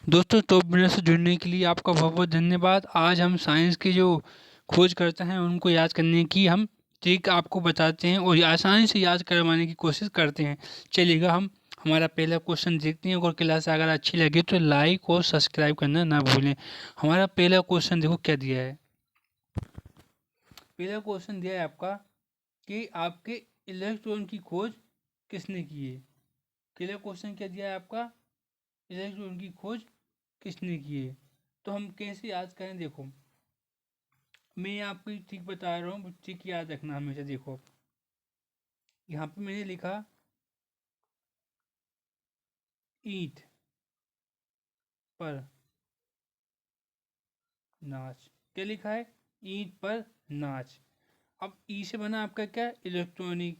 दोस्तों top winner से जुड़ने के लिए आपका बहुत बहुत धन्यवाद। आज हम साइंस के जो खोज करते हैं उनको याद करने की हम ट्रिक आपको बताते हैं और आसानी से याद करवाने की कोशिश करते हैं। चलिएगा हम हमारा पहला क्वेश्चन देखते हैं और क्लास अगर अच्छी लगे तो लाइक और सब्सक्राइब करना ना भूलें। हमारा पहला क्वेश्चन देखो क्या दिया है। पहला क्वेश्चन दिया है आपका कि आपके इलेक्ट्रॉन की खोज किसने की है। पहला क्वेश्चन क्या दिया है आपका, इलेक्ट्रॉन की खोज किसने की है। तो हम कैसे याद करें, देखो मैं आपको ठीक बता रहा हूँ, ठीक याद रखना हमेशा। देखो यहाँ पे मैंने लिखा ईंट पर नाच। क्या लिखा है, ईंट पर नाच। अब ई से बना आपका क्या, इलेक्ट्रॉनिक।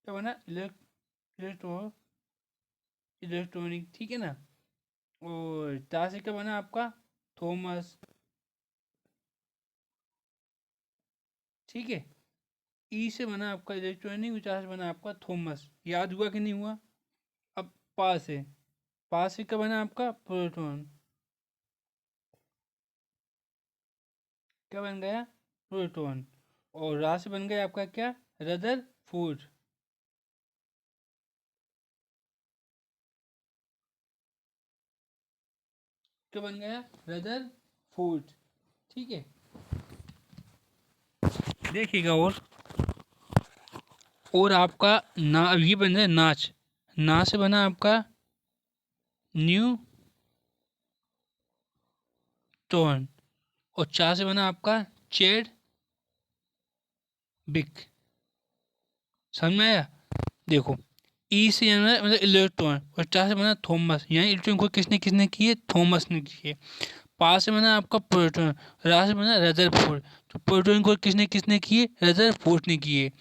क्या बना, इलेक्ट्रॉनिक, ठीक है ना। और टा से क्या बना आपका, थॉमस, ठीक है। ई से बना आपका इलेक्ट्रॉनिक, विचार से बना आपका थॉमस। याद हुआ कि नहीं हुआ। अब पास से क्या बना आपका, प्रोटॉन। क्या बन गया, प्रोटॉन। और रा से बन गया आपका क्या, रदरफोर्ड। क्या बन गया, रदरफोर्ड, ठीक है। देखिएगा और आपका ना ये बन जाए नाच। ना से बना आपका न्यूटन और चा से बना आपका चेड बिक। समझ में आया। देखो ई से मतलब इलेक्ट्रॉन और चा से बना थॉमस। यहाँ इलेक्ट्रॉन को किसने किसने किए, थॉमस ने किए। पास से बना आपका प्रोटॉन, रा से बना रदरफोर्ड। तो प्रोटॉन को किसने किसने किए, रदरफोर्ड ने किए।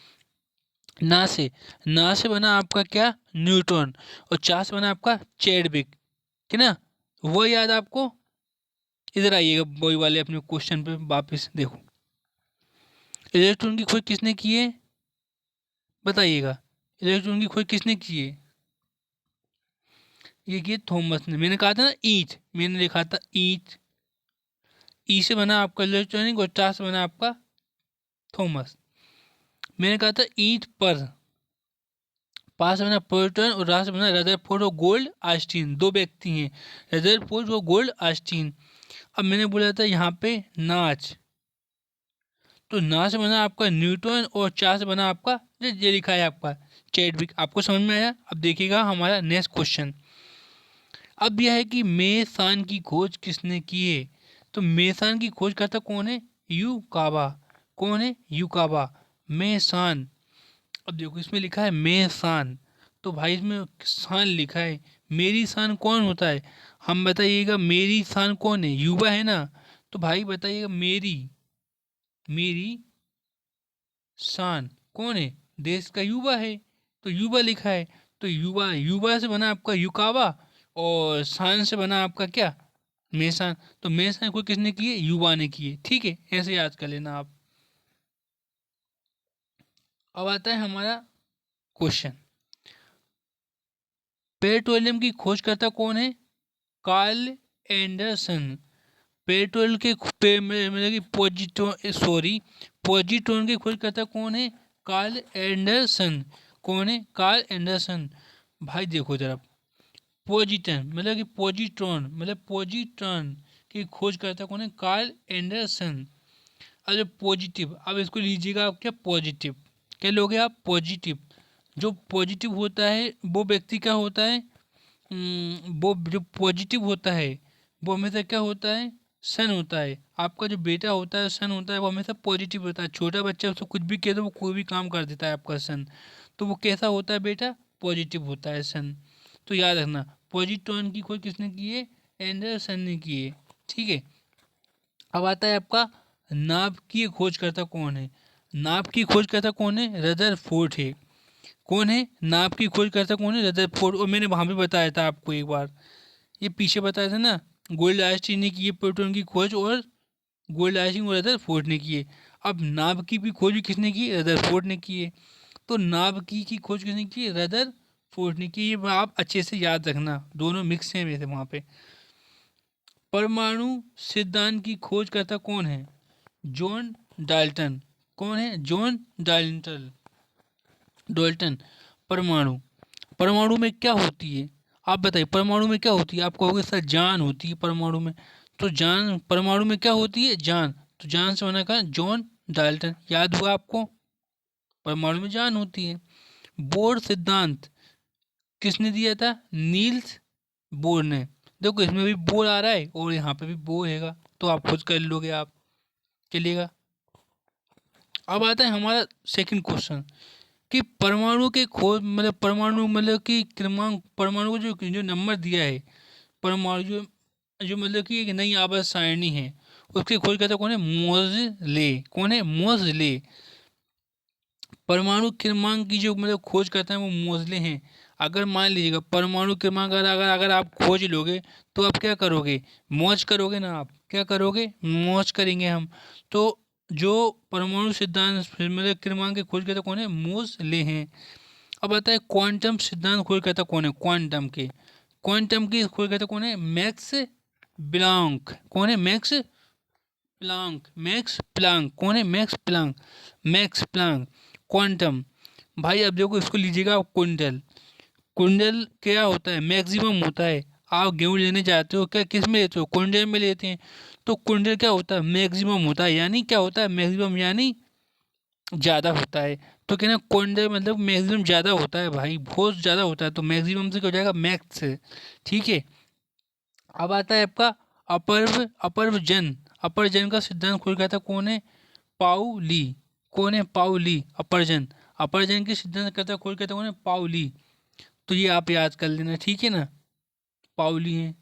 ना से बना आपका क्या, न्यूटन। और चा से बना आपका चैडविक, है ना। वो याद आपको। इधर आइएगा वही वाले अपने क्वेश्चन पे वापस देखो। इलेक्ट्रॉन की खोज किसने की है, बताइएगा। इलेक्ट्रॉन की खोज किसने की है, ये किए थॉमस ने। मैंने कहा था ना ईच, मैंने लिखा था ईच। ई से बना आपका इलेक्ट्रॉनिक और टा से बना आपका थॉमस। मैंने कहा था ईच पर, पास बना प्रोटॉन और रा से बना रदरफोर्ड और गोल्ड आस्टीन। दो व्यक्ति हैं, रदरफोर्ड और गोल्ड आस्टीन। अब मैंने बोला था यहाँ पे नाच, तो ना से बना आपका न्यूटन और चा से बना आपका ये लिखा है आपका चैडविक। आपको समझ में आया। अब देखिएगा हमारा नेक्स्ट क्वेश्चन। अब यह है कि मेसान की खोज किसने की है। तो मेसान की खोज करता कौन है, यूकावा। कौन है, यूकावा। मेसान। अब देखो इसमें लिखा है मेसान, तो भाई इसमें शान लिखा है। मेरी शान कौन होता है, हम बताइएगा। मेरी शान कौन है, युवा है ना। तो भाई बताइएगा मेरी मेरी शान कौन है, देश का युवा है। तो युवा लिखा है। तो युवा, युवा से बना आपका युकावा और शान से बना आपका क्या, मेसान। तो मेसान को किसने किए, युवा ने किए, ठीक है। ऐसे याद कर लेना आप। अब आता है हमारा क्वेश्चन। पेट्रोलियम की खोज करता कौन है, कार्ल एंडरसन। पेट्रोल के मतलब कि पॉजिट्रॉन की खोज करता कौन है, कार्ल एंडरसन। कौन है, कार्ल एंडरसन। भाई देखो जरा, पॉजिटन मतलब कि पॉजिट्रॉन की खोज करता कौन है, कार्ल एंडरसन। अब पॉजिटिव, अब इसको लीजिएगा आप क्या, पॉजिटिव। क्या लोगे आप, पॉजिटिव। जो पॉजिटिव होता है वो व्यक्ति क्या होता है, वो जो पॉजिटिव होता है वो हमेशा क्या होता है, सन होता है। आपका जो बेटा होता है, सन होता है, वो हमेशा पॉजिटिव होता है। छोटा बच्चा उसको कुछ भी कह दो वो कोई भी काम कर देता है आपका सन। तो वो कैसा होता है बेटा, पॉजिटिव होता है सन। तो याद रखना, पॉजिट्रॉन की खोज किसने की है, एंडरसन ने की है, ठीक है। अब आता है आपका नाभ की खोज करता कौन है। नाभ की खोज करता कौन है, रदरफोर्ड है। कौन है, नाभ की खोज करता कौन है, रदरफोर्ड। और मैंने वहाँ भी बताया था आपको एक बार, ये पीछे बताया था ना। गोल्ड आइंस्टीन ने की है प्रोटॉन की खोज और गोल्ड आइंस्टीन और रदरफोर्ड ने की है। अब नाभ की भी खोज किसने की, रदरफोर्ड ने की है। तो नाभ की खोज किसने की, रदरफोर्ड फोर्टनी की, ये आप अच्छे से याद रखना, दोनों मिक्स हैं वैसे वहाँ पे। परमाणु सिद्धांत की खोज करता कौन है? John Dalton. कौन है? John Dalton. डाल्टन। परमाणु, परमाणु में क्या होती है आप बताइए? परमाणु में क्या होती है? आप कहोगे सर जान होती है परमाणु में, तो जान, परमाणु में क्या होती है? जान। तो जान से होना का जॉन डाल्टन, याद हुआ आपको? परमाणु में जान होती है। बोर सिद्धांत किसने दिया था? नील्स बोर ने। देखो इसमें भी बोर आ रहा है और यहाँ पे भी बोर हैगा, तो आप खुद कर लोगे, आप चलेगा। अब आता है हमारा सेकंड क्वेश्चन कि परमाणु के खोज मतलब परमाणु मतलब कि क्रमांक, परमाणु को जो जो नंबर दिया है, परमाणु जो जो मतलब कि एक नई आवर्त सारणी है, उसकी खोज करता कौन है? मोज़ले। कौन है? मोज़ले। परमाणु क्रमांक की जो मतलब खोज करते हैं वो मोज़ले हैं। अगर मान लीजिएगा परमाणु क्रमांक अगर आप खोज लोगे तो आप क्या करोगे? मौज करोगे ना, आप क्या करोगे? मौज करेंगे हम। तो जो परमाणु सिद्धांत मतलब क्रमांक की खोज करता कौन है? मोज़ले हैं। अब आता है क्वांटम सिद्धांत खोज करता कौन है? क्वांटम के, क्वांटम की खोज करता कौन है? Max Planck. कौन है? Max Planck. Max Planck. कौन है? Max Planck. Max Planck. Quantum, भाई अब देखो इसको लीजिएगा कुंडल। कुंडल क्या होता है? मैक्सिमम होता है। आप गेहूँ लेने जाते हो क्या, किस में लेते हो? कुंडल में लेते हैं। तो कुंडल क्या होता है? मैक्सिमम होता है। यानी क्या होता है? मैक्सिमम यानी ज़्यादा होता है। तो कहना कुंडल मतलब मैक्सिमम ज़्यादा होता है भाई, बहुत ज़्यादा होता है, तो मैक्सिमम से क्या हो जाएगा? मैक्स। ठीक है। अब आता है आपका अपर्व अपर्व जन। अपर जन का सिद्धांत खोज करता कौन है? पाउली। कौन है? पाउली। अपर्जन, अपर्जन के सिद्धांत करता खोज करता कौन है? पाउली। तो ये आप याद कर लेना, ठीक है ना? पाउली है।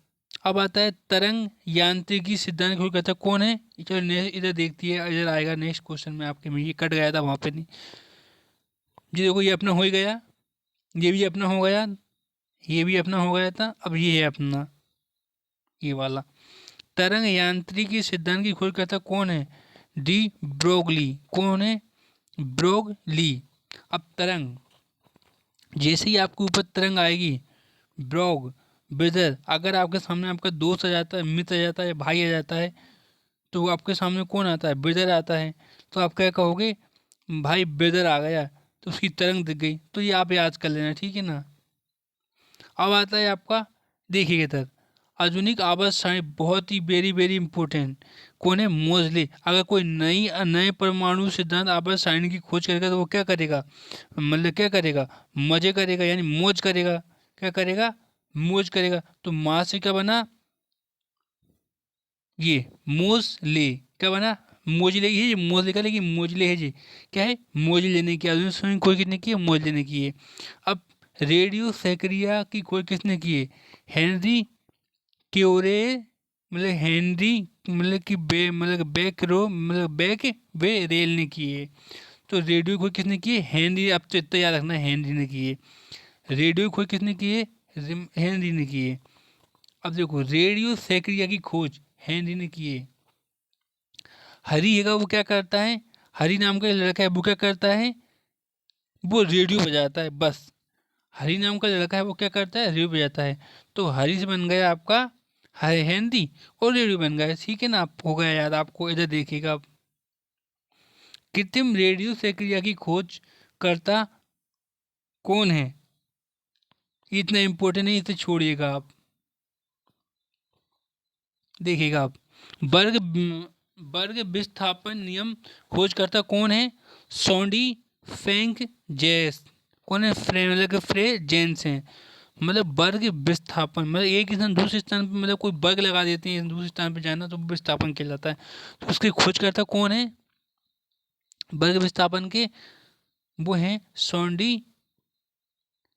अब आता है तरंग यांत्रिकी सिद्धांत खोज करता कौन है? चलो इधर देखती है, इधर आएगा नेक्स्ट क्वेश्चन में आपके में, ये कट गया था वहाँ पे नहीं। जी देखो ये अपना हो ही गया, ये भी अपना हो गया, ये भी अपना हो गया था, अब ये है अपना ये वाला। तरंग यांत्रिकी सिद्धांत की खोज करता कौन है? De Broglie. कौन है? ब्रोगली। अब तरंग, जैसे ही आपके ऊपर तरंग आएगी, ब्रोग, ब्रदर, अगर आपके सामने आपका दोस्त आ जाता है, मित्र आ जाता है, भाई आ जाता है, तो वो आपके सामने कौन आता है? ब्रदर आता है। तो आप क्या कहोगे? भाई ब्रदर आ गया, तो उसकी तरंग दिख गई। तो ये आप याद कर लेना, ठीक है ना? अब आता है आपका, देखिए इधर, आधुनिक आवाज सारणी बहुत ही वेरी वेरी इंपॉर्टेंट। कौन है? मोजले। अगर कोई नए परमाणु सिद्धांत आवाज सारणी की खोज करेगा तो वो क्या करेगा? मतलब क्या करेगा? मजे करेगा, यानी मौज करेगा। क्या करेगा? मौज करेगा। तो माँ से क्या बना? ये मोजले। क्या बना? मोजले ही है, मोजले का, लेकिन मोजले है जी। क्या है? मौज लेने की, आधुनिक समय खोज किसने की है? मौज लेने की है। अब रेडियो सेक्रिया की खोज किसने की है? हेनरी क्यूरे, मतलब हेनरी, मतलब कि बे मतलब बैक रो मतलब बैक वे रेल ने की है। तो रेडियो खोज किसने की है? हेनरी। अब तो इतना याद रखना, हेनरी ने की है। रेडियो खोज किसने की है? हेनरी ने की है। अब देखो रेडियो सेक्रिया की खोज हेनरी ने की है। हरी हैगा वो क्या करता है? हरी नाम का लड़का है, वो क्या करता है? वो रेडियो बजाता है बस। हरी नाम का लड़का है, वो क्या करता है? रेडियो बजाता है। तो हरी से बन गया आपका हिंदी, और रेडियो बन गया, ठीक है ना? आप हो गया याद आपको, इधर देखिएगा आप। कृत्रिम रेडियो से क्रिया की खोज करता कौन है? इतना इम्पोर्टेंट है, इसे छोड़िएगा आप, देखिएगा आप। वर्ग वर्ग विस्थापन नियम खोज करता कौन है? सोंडी फेंक जैस। कौन है? मतलब कि फ्रे जेंस हैं। मतलब वर्ग विस्थापन मतलब एक स्थान दूसरे स्थान पर, मतलब कोई वर्ग लगा देते हैं, दूसरे स्थान पर जाना तो विस्थापन कहलाता है। तो उसकी खोज करता कौन है वर्ग विस्थापन के? वो हैं सोंडी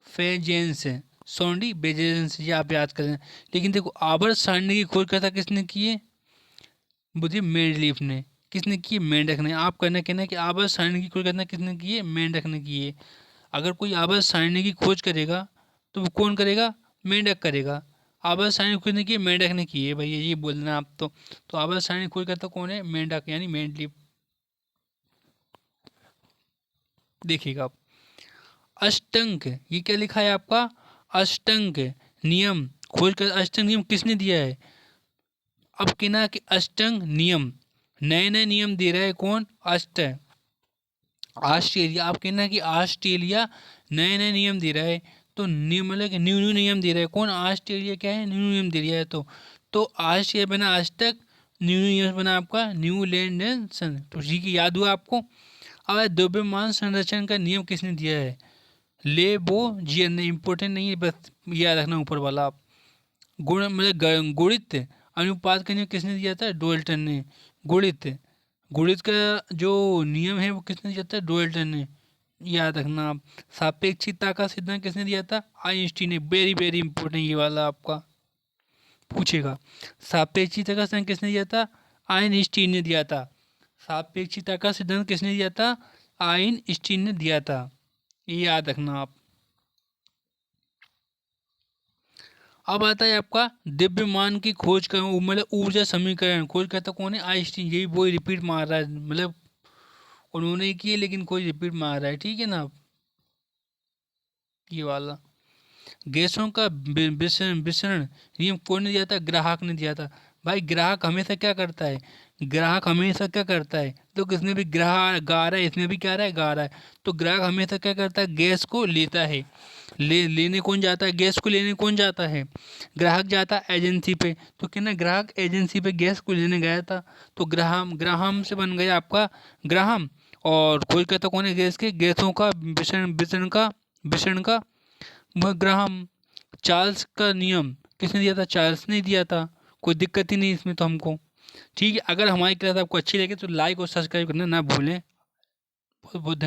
फेजेंस। सोंडी बेजेंस, ये आप याद करें। लेकिन देखो आवर्त सारणी की खोज करता किसने की है? बुद्धि मेंडलीफ ने। किसने की है? मेंढक ने। आप करना कहना है कि आवर्त सारणी की खोज करना किसने की है? मेंढक ने की है। अगर कोई आवर्त सारणी की खोज करेगा तो वो कौन करेगा? मेंढक करेगा। आवर्त सारणी की खोज ने की है, मेंढक ने की है भैया, ये बोलना आप तो आवर्त सारणी की खोज करता कौन है? मेंढक, यानी मेंडलीफ। देखिएगा आप। अष्टंक, ये क्या लिखा है आपका, अष्टंक नियम खोज कर, अष्टंक नियम किसने दिया है, अब कहना कि अष्टंक नियम, नए नए नियम दे रहा है कौन, ऑस्ट्रेलिया, आप कहना कि ऑस्ट्रेलिया नए नए नियम दे रहा है, तो नियम मतलब कि न्यू न्यू नियम दे रहा है कौन, ऑस्ट्रेलिया क्या है, न्यू नियम दे रहा है, तो ऑस्ट्रेलिया बना अष्टक, न्यू नियम बना आपका न्यू लैंड एंड सन, तो जी की याद हुआ आपको। अब द्रव्यमान संरक्षण का नियम किसने दिया है, ले बो जी ने, इम्पोर्टेंट नहीं है, बस याद रखना ऊपर वाला आप। गुण मतलब गुणित अनुपात का नियम किसने दिया था, डोल्टन ने। गुणित गुणित का जो नियम है वो किसने दिया था, डोल्टन ने, याद रखना आप। सापेक्षिकता का सिद्धांत किसने दिया था, आइंस्टीन ने, वेरी वेरी इंपॉर्टेंट ये वाला आपका पूछेगा। सापेक्षिकता का सिद्धांत किसने दिया था, आइंस्टीन ने दिया था। सापेक्षिकता का सिद्धांत किसने दिया था, आइंस्टीन ने दिया था, ये याद रखना आप। अब आता है आपका द्रव्यमान की खोज का मतलब ऊर्जा समीकरण, खोज करता कौन है, आइंस्टीन, यही वो रिपीट मार रहा है, मतलब उन्होंने ही किए लेकिन कोई रिपीट मार रहा है, ठीक है ना। ये वाला गैसों का विसरण नियम कौन ने दिया था, ग्राहक ने दिया था। भाई ग्राहक हमेशा क्या करता है, ग्राहक हमेशा क्या करता है, तो किसमें भी ग्राहक गा रहा है, इसमें भी क्या रहा है, गा रहा है, तो ग्राहक हमेशा क्या करता है, गैस को लेता है। लेने कौन जाता है, गैस को लेने कौन जाता है, ग्राहक जाता है एजेंसी पे, तो कहना ग्राहक एजेंसी पे गैस को लेने गया था, तो ग्राहम, ग्राहम से बन गया आपका ग्राहम, और खोज करता कौन है, गैस के, गैसों का विसरण का वह ग्राहम। चार्ल्स का नियम किसने दिया था, चार्ल्स ने दिया था, कोई दिक्कत ही नहीं इसमें तो हमको। ठीक है, अगर हमारी क्लास आपको अच्छी लगे तो लाइक और सब्सक्राइब करना ना भूलें। बहुत बहुत